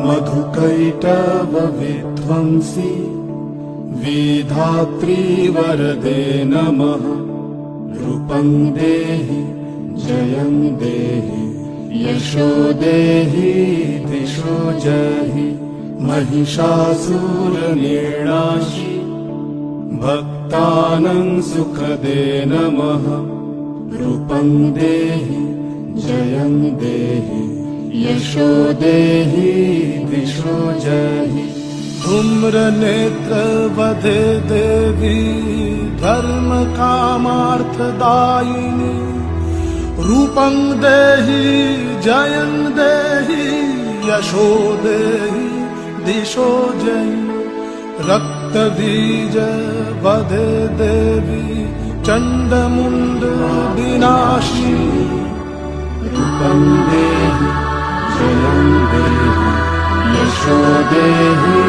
मधुकैटभ विध्वंसी विधात्री वरदे नमः। रूपं देहि जयं देहि यशो देहि दिशो जहि। महिषासुरनिर्णाशि भक्तानां सुखदे नमः। रूपं देहि जयं देहि यशो देहि दिशो जहि। धूम्रनेत्र वधे देवी धर्म कामार्थदायिनी। रूपं देहि जयं देहि यशो देहि दिशो जहि। रक्तबीज वधे देवी चण्डमुण्ड विनाशिनी। रूपं देहि जयं देहि यशो देहि